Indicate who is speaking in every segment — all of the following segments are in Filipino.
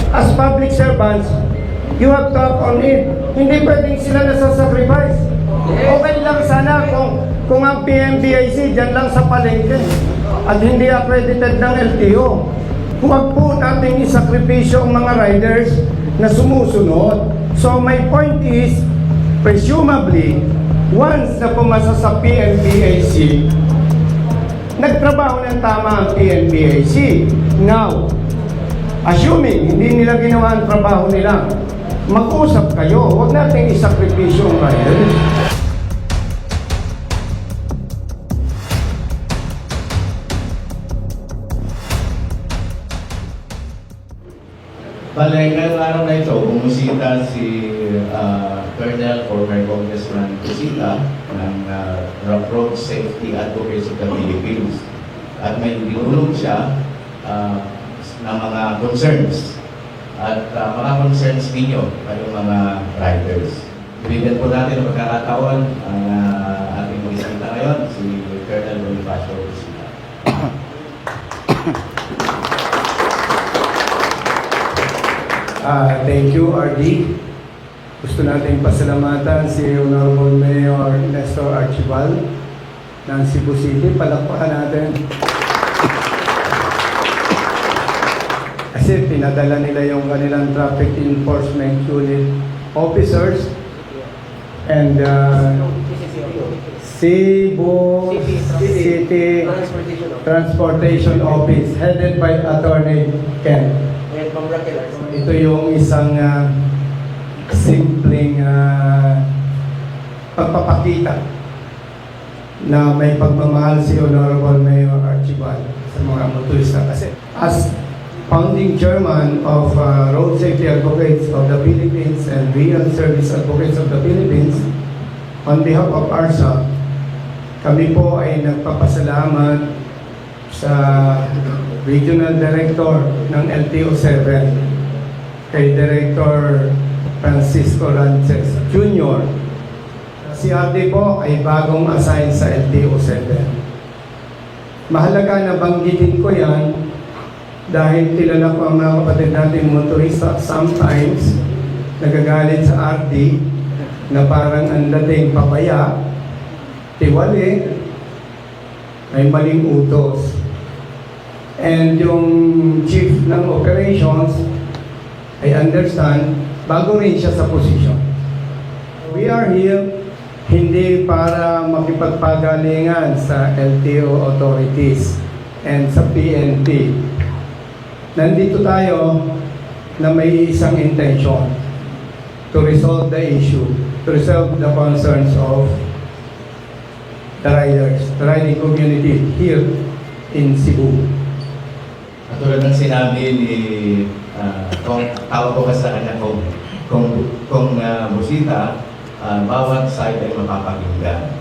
Speaker 1: As public servants, you have to act on it. Hindi pwedeng sila nasa-sacrifice. Okay lang sana kung ang PMBIC dyan lang sa palengke at hindi accredited ng LTO. Huwag po natin isakripisyo ang mga riders na sumusunod. So my point is, presumably, once na pumasa sa PMBIC, nagtrabaho ng tama ang PMBIC. Now, assuming hindi nila ginawa ang trabaho nila, mag-usap kayo. Huwag natin isakripisyo ang riders.
Speaker 2: Bale, ngayong araw na ito, bumusita si Colonel former Congressman Busita ng Road Safety Advocates of the Philippines. At may binulong siya ng mga concerns. At mga concerns ninyo, kayong mga riders. Bigyan po natin ang pagkakataon ang ating bumisita ngayon, si Colonel Bonifacio Busita.
Speaker 1: Thank you, RD. Gusto natin pasalamatan si Honorable Mayor Nestor Archibald ng Cebu City. Palakpakan natin. Kasi pinadala nila yung kanilang traffic enforcement unit officers and Cebu City Transportation Office headed by Attorney Ken. Ito yung isang simpleng pagpapakita na may pagmamahal si Honorable Mayor Archibald sa mga motorista. Kasi as founding chairman of Road Safety Advocates of the Philippines and Real Service Advocates of the Philippines, on behalf of ARSA, kami po ay nagpapasalamat sa Regional Director ng LTO-7, kay Director Francisco Rances Jr. Si RD po ay bagong assign sa LTO-7. Mahalaga na banggitin ko yan dahil kilala ko ang mga kapatid natin motorista sometimes nagagalit sa RD na parang ang dating papaya, tiwali, ay maling utos. And yung chief ng operations, I understand, bago rin siya sa posisyon. We are here hindi para makipagpagalingan sa LTO authorities and sa PNP. Nandito tayo na may isang intention to resolve the issue, to resolve the concerns of the riders, the riding community here in Cebu.
Speaker 2: Tulad ng sinabi ni tawag ko sa kanya kung Busita, bawat side ay mapapakinggan.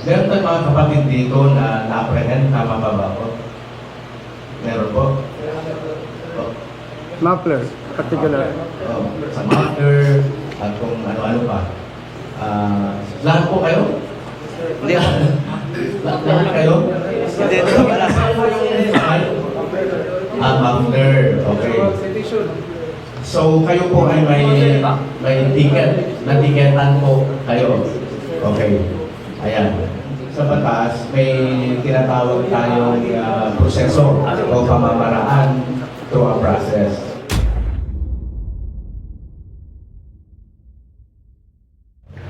Speaker 2: Meron tayong mga kapatid dito na na-apprehend, tama ba ako? Meron po?
Speaker 1: Muffler, particular.
Speaker 2: Sa muffler, at kung ano-ano pa. Lahat po kayo? Hindi. Lahat kayo? Hindi, muffler, okay. So, kayo po ay may ticket, na-ticketan po kayo. Okay. Ayan. Sa batas, may tinatawag tayong proseso o pamamaraan through a process.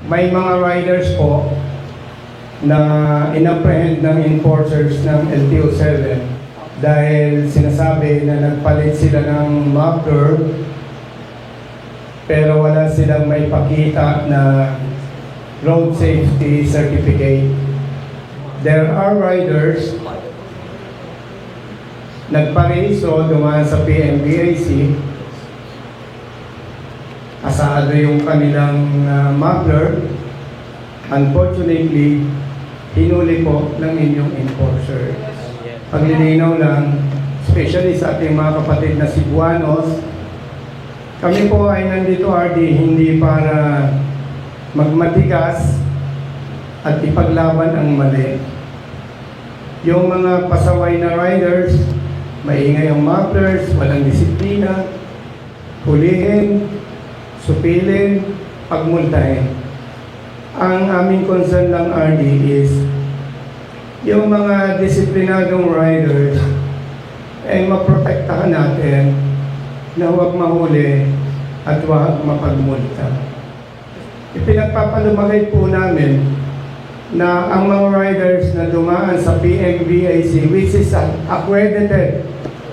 Speaker 1: May mga riders po na inapprehend ng enforcers ng LTO-7 dahil sinasabi na nagpalit sila ng muffler pero wala silang may pakita na road safety certificate. There are riders nagparehiso dumaan sa PMBIC, asado yung kanilang muffler. Unfortunately, hinuli po ng inyong enforcer. Paglilinaw lang, especially sa ating mga kapatid na Cebuanos, kami po ay nandito, RD, hindi para magmatigas at ipaglaban ang mali. Yung mga pasaway na riders, maingay ang mufflers, walang disiplina, hulihin, supilin, pagmultahin. Ang aming concern lang, RD, is yung mga disiplinadong riders ay maprotektahan natin na huwag mahuli at huwag mapagmulta. Ipinagpapalumagay po namin na ang mga riders na dumaan sa PMVIC, which is accredited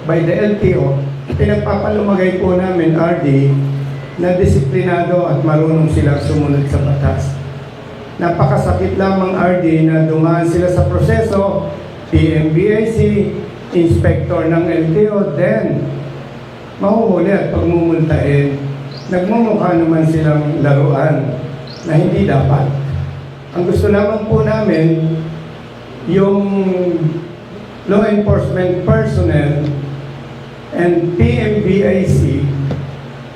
Speaker 1: by the LTO, pinagpapalumagay po namin, RD, na disiplinado at marunong silang sumunod sa batas. Napakasakit lamang, RD, na dumaan sila sa proseso, PMVIC, inspector ng LTO, then mahuhuli at pagmumultain. Nagmumukha naman silang laruan na hindi dapat. Ang gusto lamang po namin, yung law enforcement personnel and PMVIC,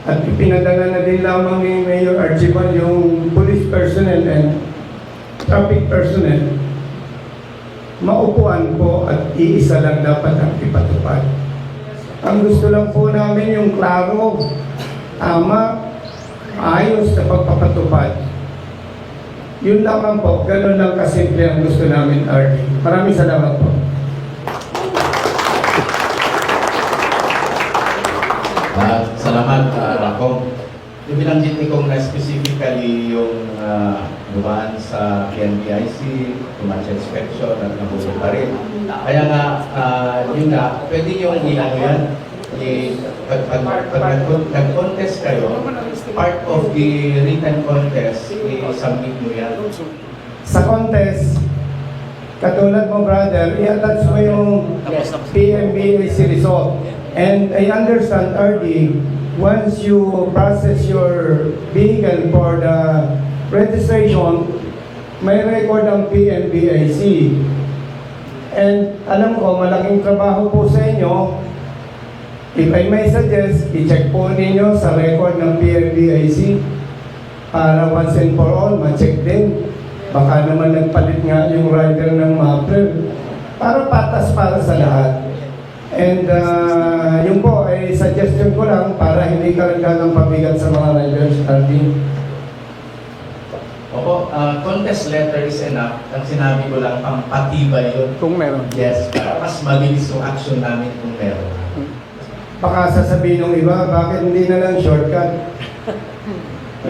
Speaker 1: at ipinadala na din lamang ni Mayor Archibald yung police personnel and traffic personnel, maupuan po at iisa lang dapat ang ipatupad. Ang gusto lang po namin yung klaro, tama, ayos na pagpapatupad. Yun lamang po, ganun lang kasimple ang gusto namin, RD. Maraming salamat po.
Speaker 2: Salamat, Rako. Yung binanggit ni Kong na specifically yung dumaan sa PNBIC, dumaan sa inspection at nahulog pa rin. Kaya nga, yun nga, pwede yung i-ano yan, pag nag-contest kayo, part of the written contest, i-submit mo yan.
Speaker 1: Sa contest, katulad mo, brother, i-attach mo yung PMBAC result. And I understand, RD, once you process your vehicle for the registration, may record ang PMBIC. And alam ko, malaking trabaho po sa inyo. If I may suggest, i-check po ninyo sa record ng PMBIC para once and for all, ma-check din. Baka naman nagpalit nga yung rider ng muffler para patas para sa lahat. And yun po ay suggestion ko lang para hindi karagdagang pabigat sa mga riders, RD.
Speaker 2: Opo, contest letter is enough. Ang sinabi ko lang, pampatibay yun.
Speaker 1: Kung meron.
Speaker 2: Yes, para mas mabilis yung action namin kung meron.
Speaker 1: Baka sasabihin ng iba, bakit hindi na lang shortcut?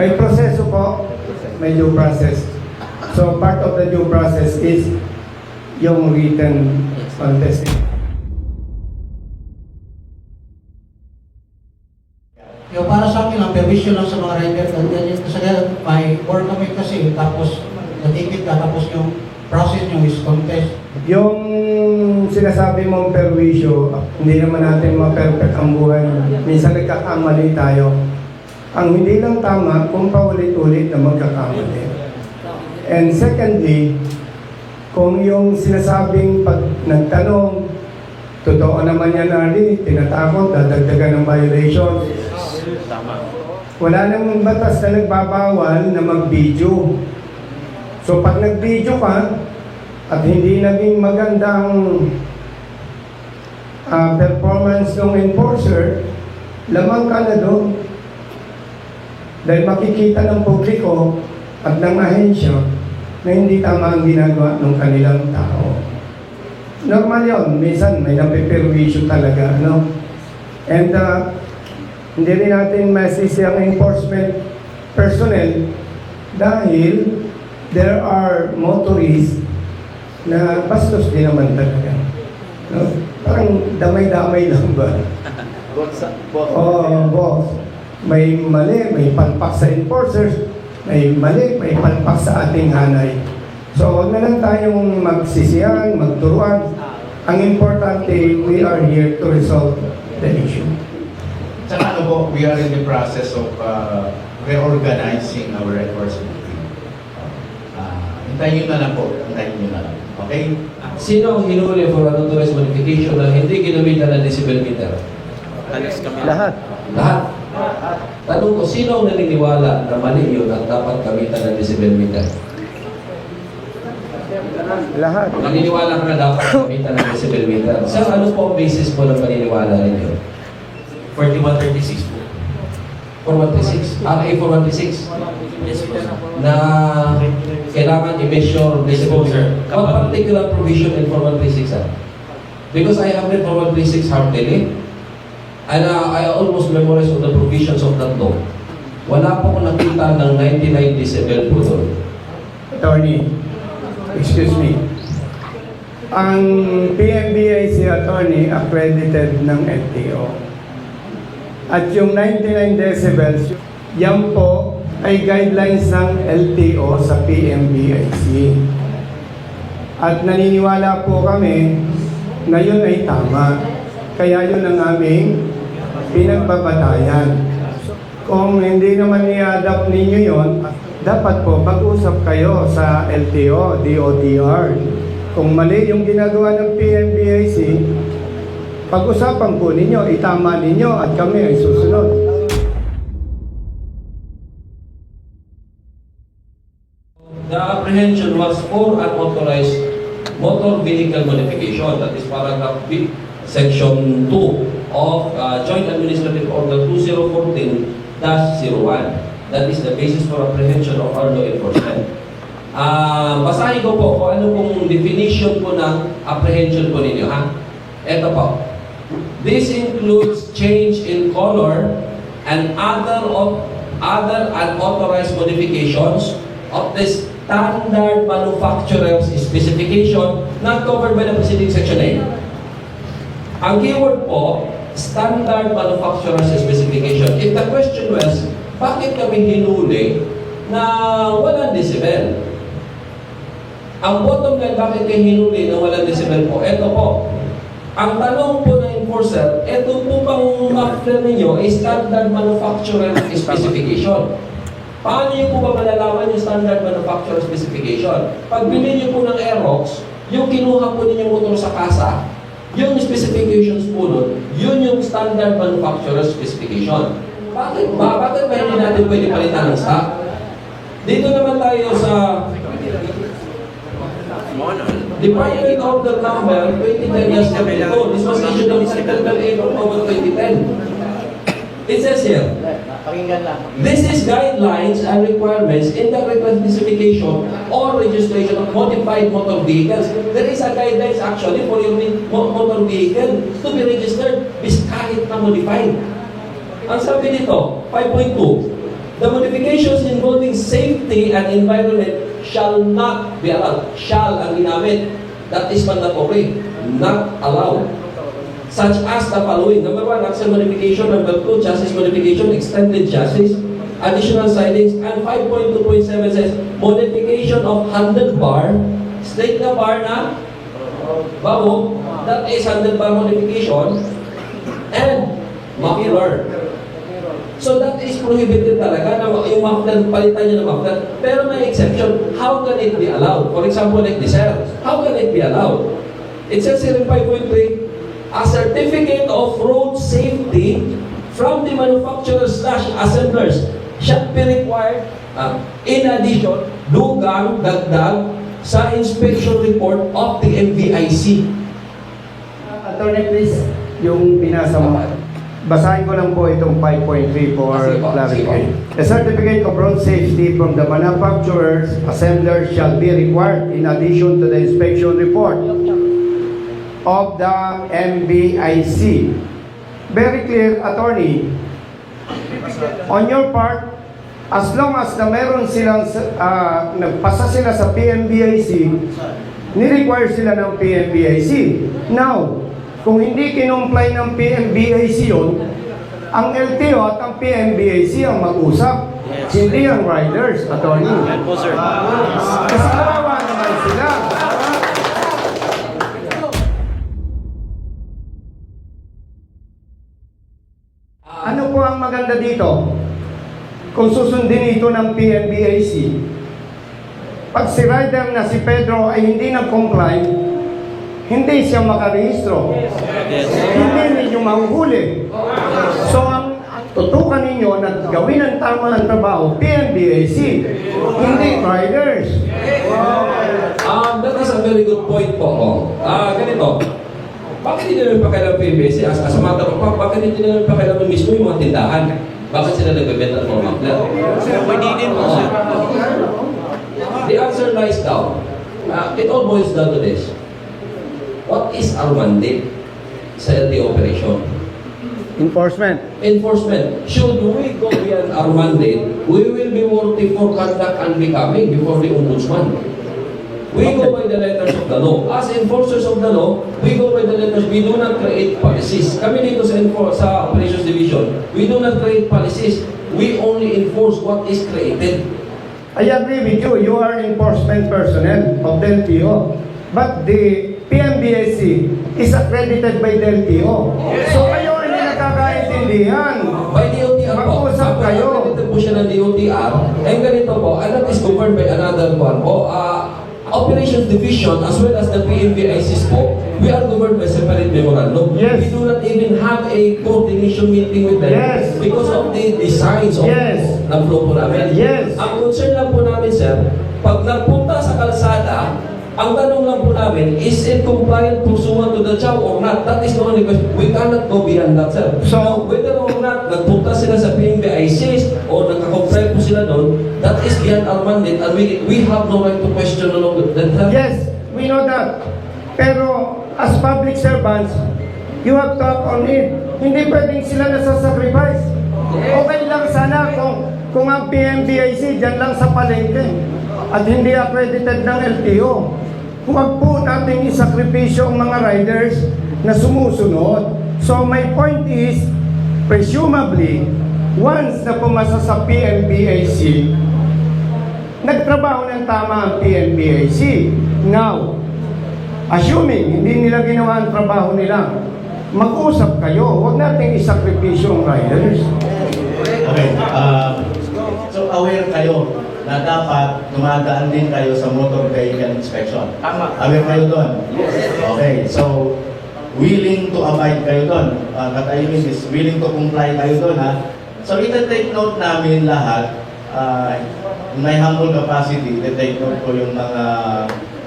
Speaker 1: May proseso po, may due process. So part of the due process is yung written contesting.
Speaker 3: Yung para sa akin lang, permission lang sa mga rider. Kasi may work kami kasi, tapos natikit ka, tapos yung process nyo is contest.
Speaker 1: Yung sinasabi mong perwisyo, hindi naman natin ma-perfect ang buhay. Minsan nagkakamali tayo. Ang hindi lang tama, kung paulit-ulit na magkakamali. And secondly, kung yung sinasabing pag nagtanong, totoo naman yan, Ali, tinatakot, dadagdagan ng violation. Wala namang batas na nagbabawal na mag-video. So pag nag-video ka, at hindi naging magandang performance ng enforcer, lamang ka na doon. Dahil makikita ng publiko at ng ahensya na hindi tama ang ginagawa ng kanilang tao. Normal yun, minsan may napiperwisyo talaga, no? And hindi rin natin masisi ang enforcement personnel dahil there are motorists na bastos din naman talaga. No? Parang damay-damay lang ba? Boss. May mali, may palpak sa enforcers, may mali, may palpak sa ating hanay. So huwag na lang tayong magsisiyan, magturuan. Ang importante, we are here to resolve the issue.
Speaker 2: Tsaka ano po, we are in the process of reorganizing our enforcement team. Hintayin nyo na lang po, hintayin nyo na lang. Okay?
Speaker 4: Sino ang hinuli for unauthorized modification na hindi ginamitan ng decibel meter?
Speaker 1: Lahat.
Speaker 4: Lahat. Tanong ko, sino ang naniniwala na mali yun at dapat gamitan ng decibel meter?
Speaker 1: Lahat.
Speaker 4: Naniniwala ka na dapat gamitan ng decibel meter. Sir, ano po ang basis po ng paniniwala ninyo?
Speaker 5: 4136 po.
Speaker 4: 4136, RA 4136, na kailangan i-measure decibel. What particular provision in 4136, sir? Because I have read 4136 heartily, and I almost memorized all the provisions of that law. Wala po ko nakita ng 99 decibel po doon.
Speaker 1: Attorney, excuse me. Ang PMBIC attorney accredited ng LTO. At yung 99 decibels, yan po ay guidelines ng LTO sa PMBIC. At naniniwala po kami na yun ay tama. Kaya yun ang aming pinagbabatayan. Kung hindi naman i-adapt ninyo yon, dapat po mag-usap kayo sa LTO, DOTR. Kung mali yung ginagawa ng PMBIC, pag-usapan po ninyo, itama ninyo at kami ay susunod.
Speaker 4: The apprehension was for unauthorized motor vehicle modification. That is paragraph B, section 2 of Joint Administrative Order 2014-01. That is the basis for apprehension of our law enforcement. Basahin ko po kung ano pong definition po ng apprehension po ninyo, ha? Ito po. This includes change in color and other unauthorized modifications of the standard manufacturer's specification not covered by the preceding section 8. Ang keyword po, standard manufacturer's specification. If the question was, bakit kami hinuli na walang decibel? Ang bottom line, bakit kayo hinuli na walang decibel po? Ito po. Ang tanong po ng enforcer, ito po bang muffler ninyo ay standard manufacturer specification. Paano niyo po ba malalaman yung standard manufacturer specification? Pag bili niyo po ng Aerox, yung kinuha po ninyo motor sa kasa, yung specifications po nun, yun yung standard manufacturer specification. Bakit ba? Bakit ba hindi natin pwede palitan ng stock? Dito naman tayo sa Department Order Number 2010-72. This was issued on September 8, October 2010. It says here, this is guidelines and requirements in the reclassification or registration of modified motor vehicles. There is a guidelines actually for your motor vehicle to be registered kahit na modified. Ang sabi dito, 5.2, the modifications involving safety and environment shall not be allowed. Shall ang ginamit. That is mandatory. Not allowed. Such as the following. Number 1, axle modification. Number 2, chassis modification, extended chassis, additional sidings. And 5.2.7 says, modification of handlebar. Straight na bar na babo. That is handlebar modification. And muffler. So that is prohibited talaga na yung muffler, palitan niya ng muffler. Pero may exception. How can it be allowed? For example, like this here. How can it be allowed? It says here in 5.3, a certificate of road safety from the manufacturer/assemblers shall be required in addition, dugang, dagdag, sa inspection report of the MVIC.
Speaker 1: Attorney, please, yung binasa mo. Basahin ko lang po itong 5.3 for clarification. A certificate of road safety from the manufacturer's assembler shall be required in addition to the inspection report of the MBIC. Very clear, attorney. On your part, as long as na meron silang nagpasa sila sa PMBIC, ni-require sila ng PMBIC. Now, kung hindi kinumply ng PMBIC yun, ang LTO at ang PMBIC ang mag-usap. Hindi ang riders, attorney. Kasi kawawa naman sila. Ano po ang maganda dito? Kung susundin ito ng PMBIC, pag si rider na si Pedro ay hindi nag-comply, hindi siya makarehistro. Hindi ninyo mahuhuli. So, ang tutukan ninyo na gawin ang tama ang trabaho, PMBIC, hindi riders.
Speaker 4: That is a very good point po. Ganito. Bakit hindi namin pakialam PMBIC? As a matter of fact, bakit hindi namin pakialam mismo yung mga tindahan? Bakit sila nagbebenta ng mga makler?
Speaker 3: Pwede din po, sir.
Speaker 4: The answer lies down. It all boils down to this. What is our mandate sa LTO operation?
Speaker 1: Enforcement.
Speaker 4: Enforcement. Should we go beyond our mandate, we will be worthy for conduct and becoming before the ombudsman. We go by the letters of the law. As enforcers of the law, we go by the letters. We do not create policies. Kami dito sa Operations Division, we do not create policies. We only enforce what is created.
Speaker 1: I agree with you. You are enforcement personnel of the LTO. But the PMBAC is accredited by the LTO. So kayo hindi nakakaintindihan.
Speaker 4: By DOTR po.
Speaker 1: Mag-usap kayo.
Speaker 4: Accredited po siya ng DOTR. And ganito po, and that is governed by another one po. Operations Division as well as the PMBICs po, we are governed by separate memorandum.
Speaker 1: Yes.
Speaker 4: We do not even have a coordination meeting with them
Speaker 1: Yes.
Speaker 4: because of the designs of
Speaker 1: Yes.
Speaker 4: ng flow po namin.
Speaker 1: Yes.
Speaker 4: Ang concern lang po namin, sir, pag nagpunta sa kalsada, ang tanong lang po namin, is it compliant pursuant to the CHAO or not? That is the only question. We cannot go beyond that, sir.
Speaker 1: So,
Speaker 4: Whether or not nagpunta sila sa PMBICs o nagka-comply po sila doon, that is beyond our mandate and we have no right to question along with that.
Speaker 1: yes, we know that. Pero as public servants, you have to act on it. Hindi pwedeng sila nasa-sacrifice. Okay lang sana kung ang PMBIC dyan lang sa palengke at hindi accredited ng LTO. Huwag po natin isakripisyo ang mga riders na sumusunod. So my point is, presumably, once na pumasa sa PMBIC, nagtrabaho ng tama ang PMBIC. Now, assuming hindi nila ginawa ang trabaho nila, mag-usap kayo. Huwag nating isakripisyo ang riders.
Speaker 2: Okay, so aware kayo na dapat dumadaan din kayo sa motor vehicle inspection.
Speaker 3: Tama.
Speaker 2: Aware kayo doon? Okay, so willing to abide kayo doon. What I mean is willing to comply kayo doon, ha? So ita-take note namin lahat, in my humble capacity, ita-take note ko yung mga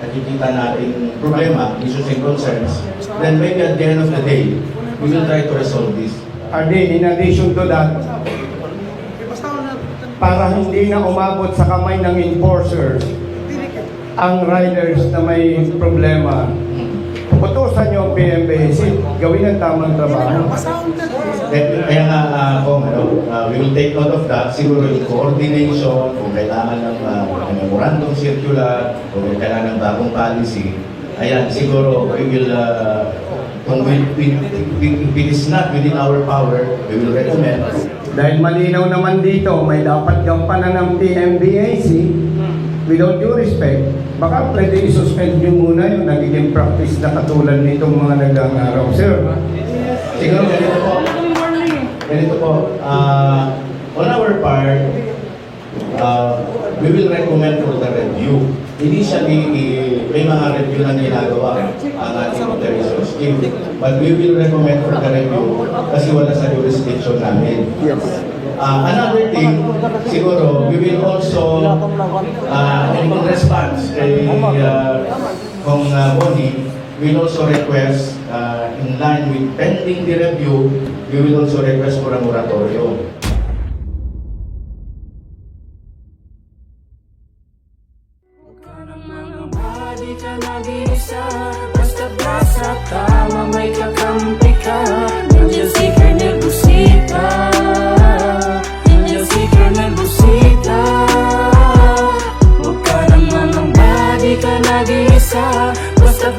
Speaker 2: nakikita nating problema, issues and concerns. Then maybe at the end of the day, we will try to resolve this.
Speaker 1: Arden, in addition to that, para hindi na umabot sa kamay ng enforcers ang riders na may problema, utusan nyo ang PMBC, gawin ang tamang trabaho.
Speaker 2: Kaya nga we will take note of that. Siguro yung coordination, kung kailangan ng memorandum circular, kung kailangan ng bagong policy, ayan, siguro we will, kung if it is not within our power, we will recommend.
Speaker 1: Dahil malinaw naman dito, may dapat gampanan ng PMBAC, with all due respect, baka pwede isuspend nyo muna yung nagiging practice na katulad nitong mga nagangaraw, sir.
Speaker 2: Siguro ganito po, on our part, we will recommend for the review. Initially, may mga review na ginagawa ang ating operations team, but we will recommend for the review kasi wala sa jurisdiction namin. Another thing, siguro, we will also, in response kay Kong Bonnie, we will also request, in line with pending the review, we will also request for a moratorium.
Speaker 5: Basta tama may kakampi ka. Nandiyan si Colonel Busita. Nandiyan si Colonel Busita. Huwag ka naman ang body ka nag-iisa. Basta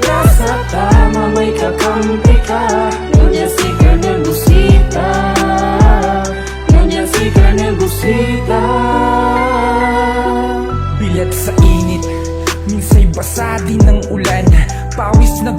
Speaker 5: tama may kakampi ka. Nandiyan si Colonel Busita. Nandiyan si Colonel Busita.
Speaker 6: Bilat sa init, minsa'y basa din ng ulan. Pawis na